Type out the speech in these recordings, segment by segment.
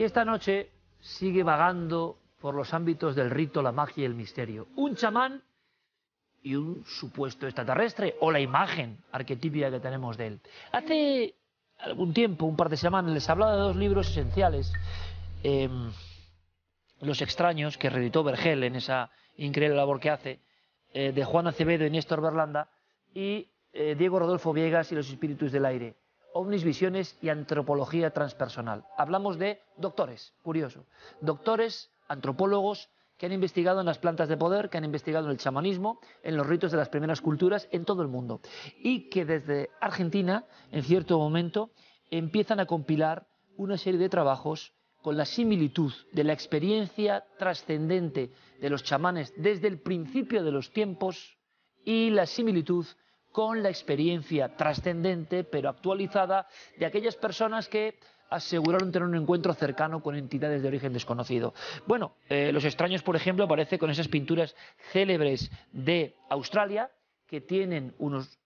que esta noche sigue vagando por los ámbitos del rito, la magia y el misterio. Un chamán y un supuesto extraterrestre, o la imagen arquetípica que tenemos de él. Hace algún tiempo, un par de semanas, les hablaba de dos libros esenciales, Los extraños, que reeditó Vergel en esa increíble labor que hace, de Juan Acevedo y Néstor Berlanda, y Diego Rodolfo Viegas y los espíritus del aire, ovnis, visiones y antropología transpersonal. Hablamos de doctores, curioso, doctores, antropólogos, que han investigado en las plantas de poder, que han investigado en el chamanismo, en los ritos de las primeras culturas en todo el mundo, y que desde Argentina, en cierto momento, empiezan a compilar una serie de trabajos con la similitud de la experiencia trascendente de los chamanes desde el principio de los tiempos y la similitud con la experiencia trascendente pero actualizada de aquellas personas que aseguraron tener un encuentro cercano con entidades de origen desconocido. Bueno, Los extraños, por ejemplo, aparece con esas pinturas célebres de Australia que tienen unos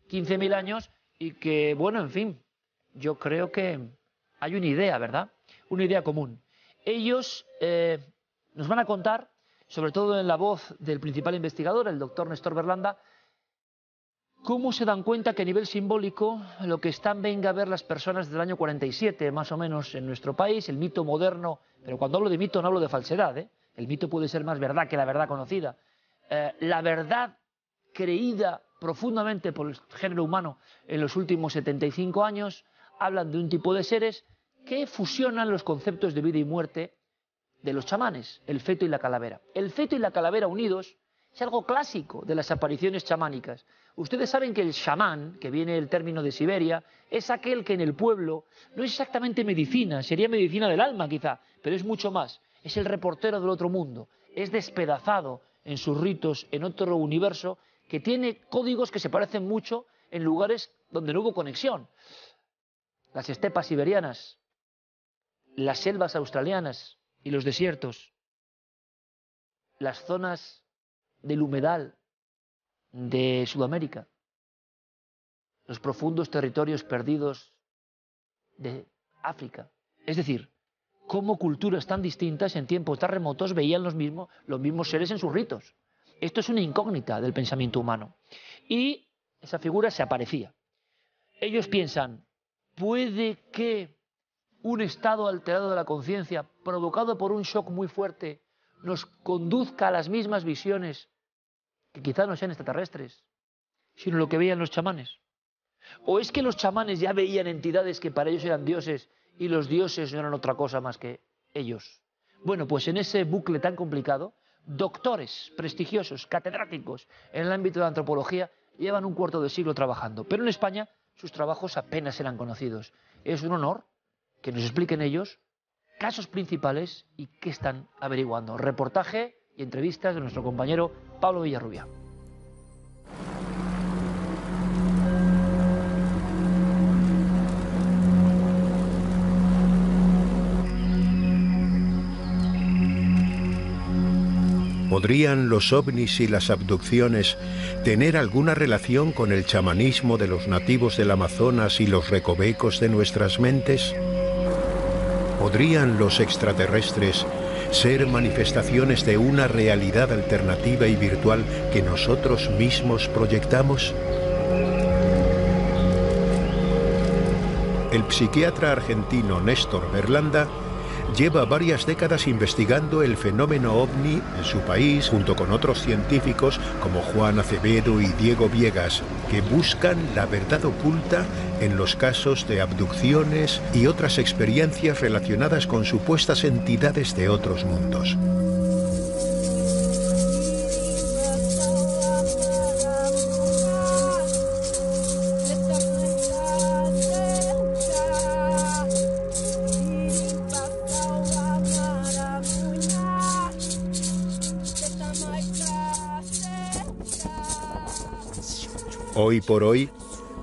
15.000 años y que, bueno, en fin, yo creo que hay una idea, ¿verdad? Una idea común. Ellos nos van a contar, sobre todo en la voz del principal investigador, el doctor Néstor Berlanda, cómo se dan cuenta que a nivel simbólico lo que están venga a ver las personas del año 47, más o menos, en nuestro país, el mito moderno, pero cuando hablo de mito no hablo de falsedad, ¿eh? El mito puede ser más verdad que la verdad conocida. La verdad creída profundamente por el género humano en los últimos 75 años, hablan de un tipo de seres que fusionan los conceptos de vida y muerte de los chamanes, el feto y la calavera. El feto y la calavera unidos es algo clásico de las apariciones chamánicas. Ustedes saben que el chamán, que viene del término de Siberia, es aquel que en el pueblo no es exactamente medicina, sería medicina del alma quizá, pero es mucho más. Es el reportero del otro mundo, es despedazado en sus ritos en otro universo que tiene códigos que se parecen mucho en lugares donde no hubo conexión. Las estepas siberianas, las selvas australianas y los desiertos, las zonas del humedal de Sudamérica, los profundos territorios perdidos de África. Es decir, cómo culturas tan distintas en tiempos tan remotos veían los mismos seres en sus ritos. Esto es una incógnita del pensamiento humano. Y esa figura se aparecía. Ellos piensan, puede que un estado alterado de la conciencia, provocado por un shock muy fuerte, nos conduzca a las mismas visiones que quizá no sean extraterrestres, sino lo que veían los chamanes. ¿O es que los chamanes ya veían entidades que para ellos eran dioses y los dioses no eran otra cosa más que ellos? Bueno, pues en ese bucle tan complicado, doctores prestigiosos, catedráticos en el ámbito de la antropología, llevan un cuarto de siglo trabajando. Pero en España sus trabajos apenas eran conocidos. Es un honor que nos expliquen ellos casos principales y qué están averiguando. Reportaje y entrevistas de nuestro compañero Pablo Villarrubia. ¿Podrían los ovnis y las abducciones tener alguna relación con el chamanismo de los nativos del Amazonas y los recovecos de nuestras mentes? ¿Podrían los extraterrestres ser manifestaciones de una realidad alternativa y virtual que nosotros mismos proyectamos? El psiquiatra argentino Néstor Berlanda lleva varias décadas investigando el fenómeno ovni en su país junto con otros científicos como Juan Acevedo y Diego Viegas, que buscan la verdad oculta en los casos de abducciones y otras experiencias relacionadas con supuestas entidades de otros mundos. Hoy por hoy,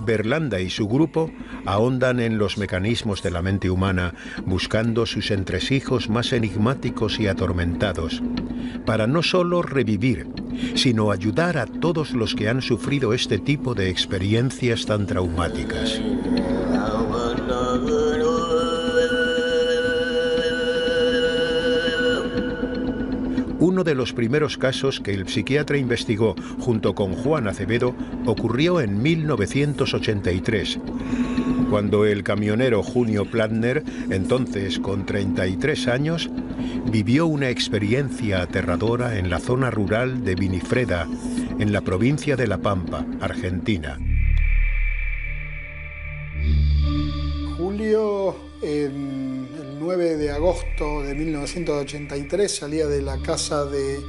Berlanda y su grupo ahondan en los mecanismos de la mente humana, buscando sus entresijos más enigmáticos y atormentados, para no solo revivir, sino ayudar a todos los que han sufrido este tipo de experiencias tan traumáticas. Uno de los primeros casos que el psiquiatra investigó junto con Juan Acevedo ocurrió en 1983, cuando el camionero Junio Plattner, entonces con 33 años, vivió una experiencia aterradora en la zona rural de Vinifreda, en la provincia de La Pampa, Argentina. Julio, el 9 de agosto de 1983, salía de la casa de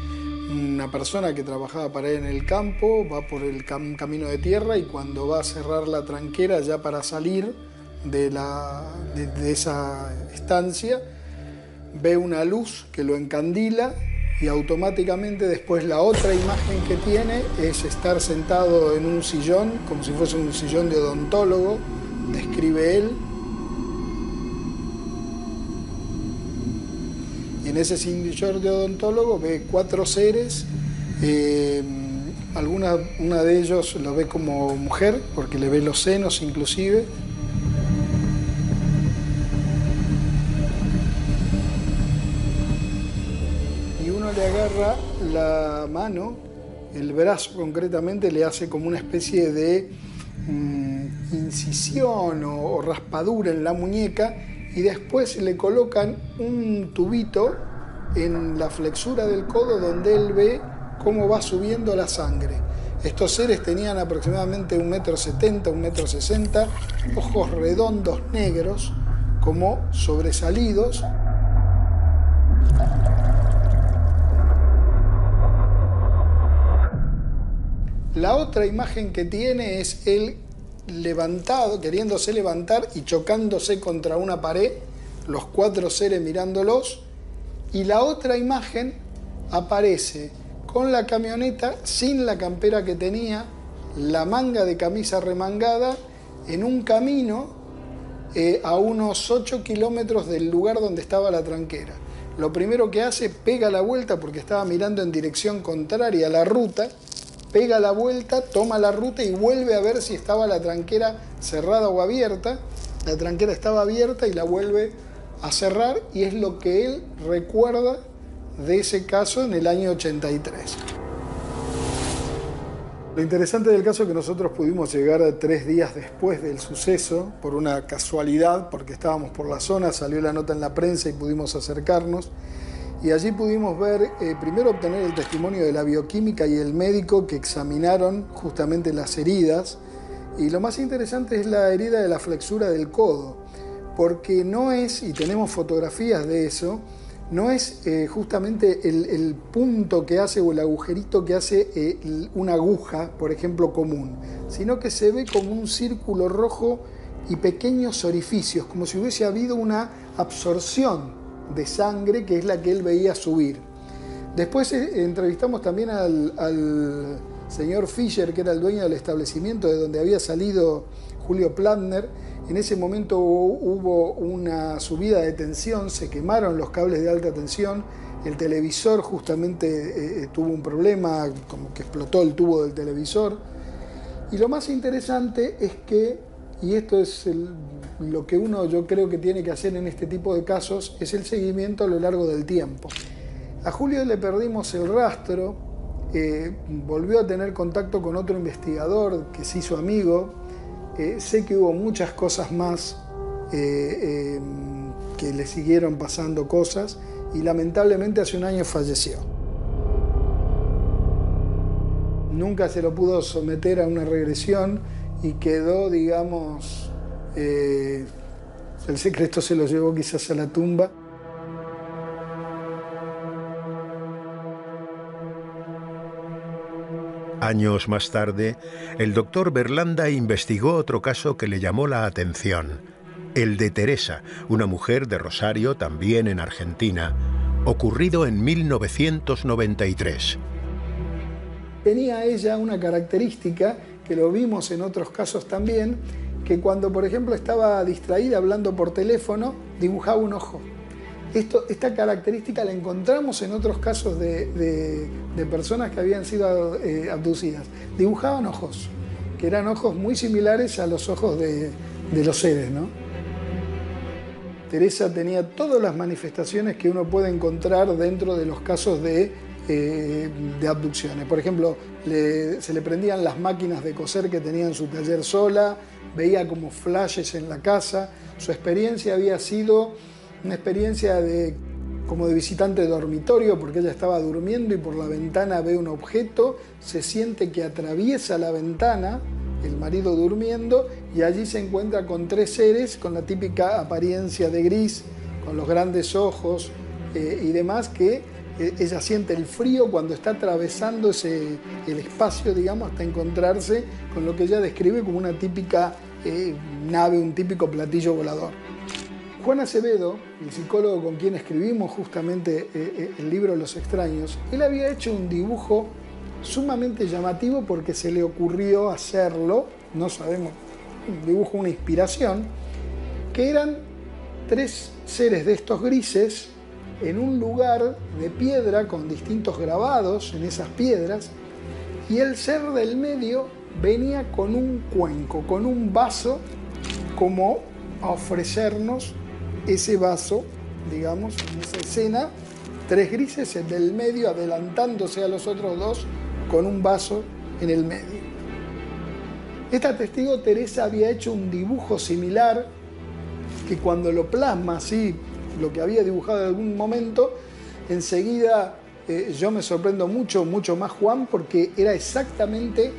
una persona que trabajaba para él en el campo, va por el camino de tierra y cuando va a cerrar la tranquera ya para salir de esa estancia, ve una luz que lo encandila y automáticamente después la otra imagen que tiene es estar sentado en un sillón, como si fuese un sillón de odontólogo, describe él. Y en ese sillón de odontólogo ve 4 seres, una de ellos lo ve como mujer, porque le ve los senos inclusive. Y uno le agarra la mano, el brazo concretamente, le hace como una especie de incisión o raspadura en la muñeca, y después le colocan un tubito en la flexura del codo donde él ve cómo va subiendo la sangre. Estos seres tenían aproximadamente 1,70 m, 1,60 m, ojos redondos negros, como sobresalidos. La otra imagen que tiene es él levantado, queriéndose levantar y chocándose contra una pared, los 4 seres mirándolos, y la otra imagen aparece con la camioneta sin la campera que tenía, la manga de camisa remangada, en un camino a unos 8 kilómetros del lugar donde estaba la tranquera. Lo primero que hace, pega la vuelta porque estaba mirando en dirección contraria a la ruta, pega la vuelta, toma la ruta y vuelve a ver si estaba la tranquera cerrada o abierta. La tranquera estaba abierta y la vuelve a cerrar, y es lo que él recuerda de ese caso en el año 83. Lo interesante del caso es que nosotros pudimos llegar 3 días después del suceso, por una casualidad, porque estábamos por la zona, salió la nota en la prensa y pudimos acercarnos. Y allí pudimos ver, primero obtener el testimonio de la bioquímica y el médico que examinaron justamente las heridas. Y lo más interesante es la herida de la flexura del codo, porque no es, y tenemos fotografías de eso, no es justamente el punto que hace o el agujerito que hace una aguja, por ejemplo, común, sino que se ve como un círculo rojo y pequeños orificios, como si hubiese habido una absorción de sangre, que es la que él veía subir. Después entrevistamos también al señor Fischer, que era el dueño del establecimiento de donde había salido Julio Plattner. En ese momento hubo una subida de tensión, se quemaron los cables de alta tensión, el televisor justamente tuvo un problema, como que explotó el tubo del televisor. Y lo más interesante es que, y esto es lo que uno yo creo que tiene que hacer en este tipo de casos, es el seguimiento a lo largo del tiempo. A Julio le perdimos el rastro, volvió a tener contacto con otro investigador que se hizo amigo. Sé que hubo muchas cosas más que le siguieron pasando cosas, y lamentablemente hace un año falleció. Nunca se lo pudo someter a una regresión y quedó, digamos, el secreto se lo llevó quizás a la tumba. Años más tarde, el doctor Berlanda investigó otro caso que le llamó la atención, el de Teresa, una mujer de Rosario, también en Argentina, ocurrido en 1993. Tenía ella una característica, que lo vimos en otros casos también, que cuando, por ejemplo, estaba distraída hablando por teléfono, dibujaba un ojo. Esta característica la encontramos en otros casos de personas que habían sido abducidas. Dibujaban ojos, que eran ojos muy similares a los ojos de los seres, ¿no? Teresa tenía todas las manifestaciones que uno puede encontrar dentro de los casos de de abducciones. Por ejemplo, se le prendían las máquinas de coser que tenía en su taller sola, veía como flashes en la casa. Su experiencia había sido una experiencia como de visitante de dormitorio, porque ella estaba durmiendo y por la ventana ve un objeto, se siente que atraviesa la ventana, el marido durmiendo, y allí se encuentra con 3 seres con la típica apariencia de gris, con los grandes ojos y demás, que ella siente el frío cuando está atravesando el espacio, digamos, hasta encontrarse con lo que ella describe como una típica nave, un típico platillo volador. Juan Acevedo, el psicólogo con quien escribimos justamente el libro Los extraños, él había hecho un dibujo sumamente llamativo porque se le ocurrió hacerlo, no sabemos, un dibujo, una inspiración, que eran 3 seres de estos grises en un lugar de piedra con distintos grabados en esas piedras, y el ser del medio venía con un cuenco, con un vaso, como a ofrecernos ese vaso, digamos, en esa escena, 3 grises, el del medio adelantándose a los otros 2 con un vaso en el medio. Esta testigo Teresa había hecho un dibujo similar, que cuando lo plasma así, lo que había dibujado en algún momento, enseguida yo me sorprendo mucho más Juan, porque era exactamente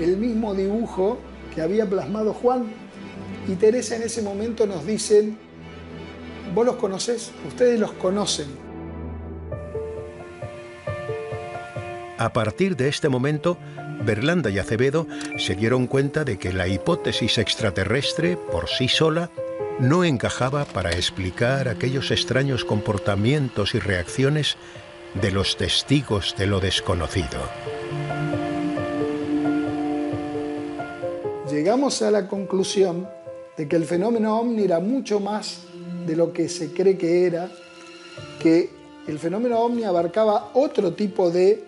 el mismo dibujo que había plasmado Juan. Y Teresa en ese momento nos dice: ¿vos los conocés? Ustedes los conocen. A partir de este momento, Berlanda y Acevedo se dieron cuenta de que la hipótesis extraterrestre, por sí sola, no encajaba para explicar aquellos extraños comportamientos y reacciones de los testigos de lo desconocido. Llegamos a la conclusión de que el fenómeno ovni era mucho más de lo que se cree que era, que el fenómeno ovni abarcaba otro tipo de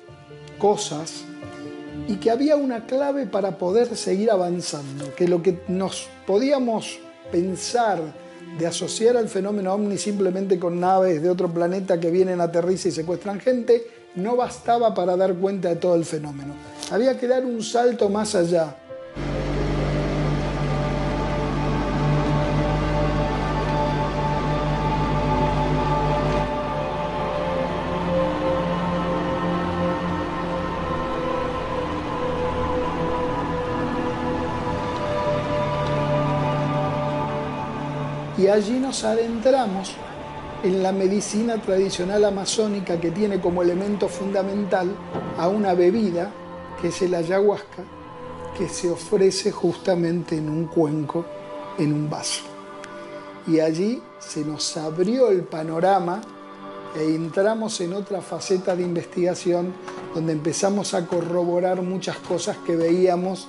cosas y que había una clave para poder seguir avanzando, que lo que nos podíamos pensar de asociar al fenómeno ovni simplemente con naves de otro planeta que vienen, aterrizan y secuestran gente, no bastaba para dar cuenta de todo el fenómeno. Había que dar un salto más allá. Y allí nos adentramos en la medicina tradicional amazónica, que tiene como elemento fundamental a una bebida, que es el ayahuasca, que se ofrece justamente en un cuenco, en un vaso. Y allí se nos abrió el panorama e entramos en otra faceta de investigación, donde empezamos a corroborar muchas cosas que veíamos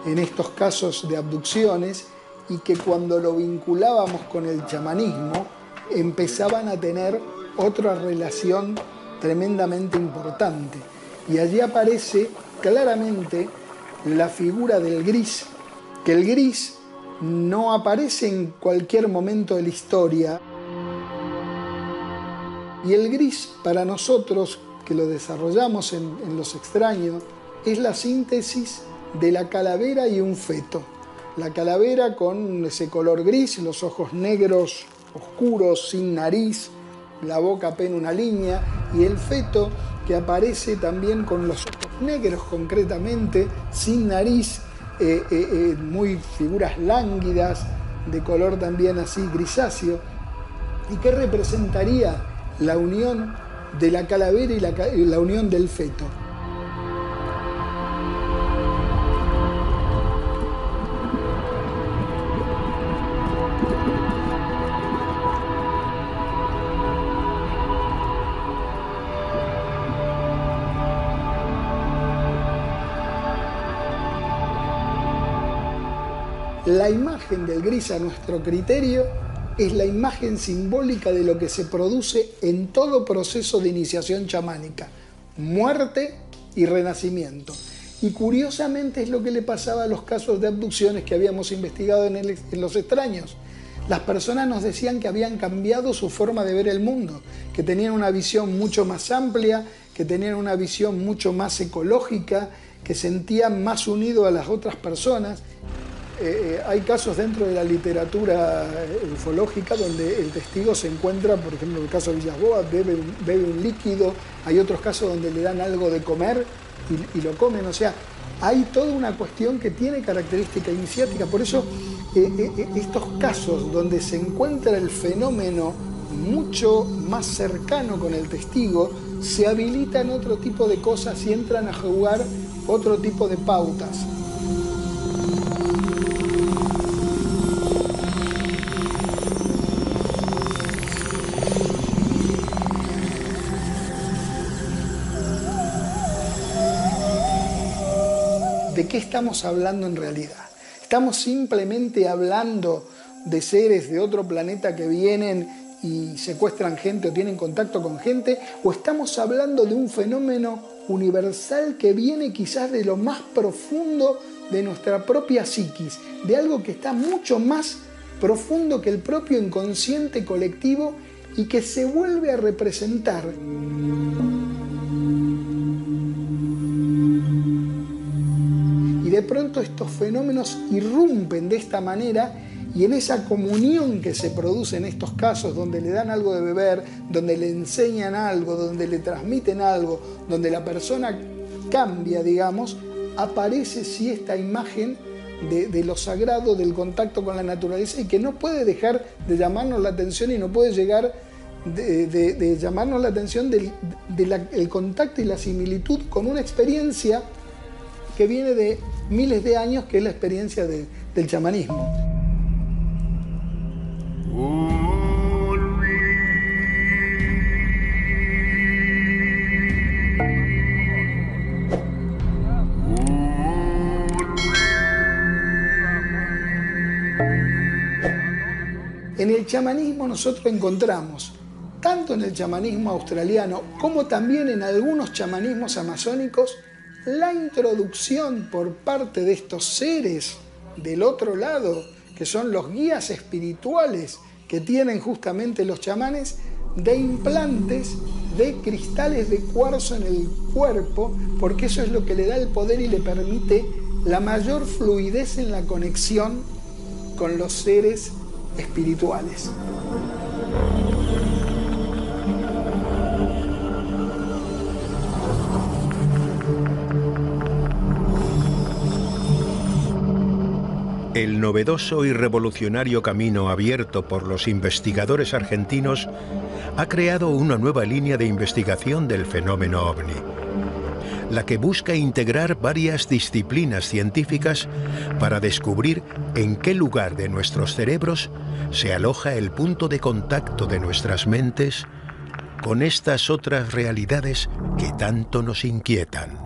en estos casos de abducciones, y que cuando lo vinculábamos con el chamanismo empezaban a tener otra relación tremendamente importante. Y allí aparece claramente la figura del gris, que el gris no aparece en cualquier momento de la historia. Y el gris, para nosotros, que lo desarrollamos en Los extraños, es la síntesis de la calavera y un feto. La calavera con ese color gris, los ojos negros, oscuros, sin nariz, la boca apenas una línea, y el feto que aparece también con los ojos negros concretamente, sin nariz, muy figuras lánguidas, de color también así grisáceo, y que representaría la unión de la calavera y la unión del feto. La imagen del gris, a nuestro criterio, es la imagen simbólica de lo que se produce en todo proceso de iniciación chamánica: muerte y renacimiento. Y curiosamente es lo que le pasaba a los casos de abducciones que habíamos investigado en Los extraños. Las personas nos decían que habían cambiado su forma de ver el mundo, que tenían una visión mucho más amplia, que tenían una visión mucho más ecológica, que sentían más unido a las otras personas. Hay casos dentro de la literatura ufológica donde el testigo se encuentra, por ejemplo, en el caso de Vilas Boas, bebe un líquido, hay otros casos donde le dan algo de comer y lo comen, o sea, hay toda una cuestión que tiene característica iniciática. Por eso estos casos donde se encuentra el fenómeno mucho más cercano con el testigo, se habilitan otro tipo de cosas y entran a jugar otro tipo de pautas. ¿De qué estamos hablando en realidad? ¿Estamos simplemente hablando de seres de otro planeta que vienen y secuestran gente o tienen contacto con gente? ¿O estamos hablando de un fenómeno universal que viene quizás de lo más profundo de nuestra propia psiquis? De algo que está mucho más profundo que el propio inconsciente colectivo y que se vuelve a representar. De pronto estos fenómenos irrumpen de esta manera y en esa comunión que se produce en estos casos, donde le dan algo de beber, donde le enseñan algo, donde le transmiten algo, donde la persona cambia, digamos, aparece sí esta imagen de lo sagrado, del contacto con la naturaleza y que no puede dejar de llamarnos la atención y no puede llegar de llamarnos la atención del contacto y la similitud con una experiencia que viene de miles de años, que es la experiencia del chamanismo. En el chamanismo nosotros encontramos, tanto en el chamanismo australiano como también en algunos chamanismos amazónicos, la introducción por parte de estos seres del otro lado, que son los guías espirituales que tienen justamente los chamanes, de implantes de cristales de cuarzo en el cuerpo, porque eso es lo que le da el poder y le permite la mayor fluidez en la conexión con los seres espirituales. El novedoso y revolucionario camino abierto por los investigadores argentinos ha creado una nueva línea de investigación del fenómeno ovni, la que busca integrar varias disciplinas científicas para descubrir en qué lugar de nuestros cerebros se aloja el punto de contacto de nuestras mentes con estas otras realidades que tanto nos inquietan.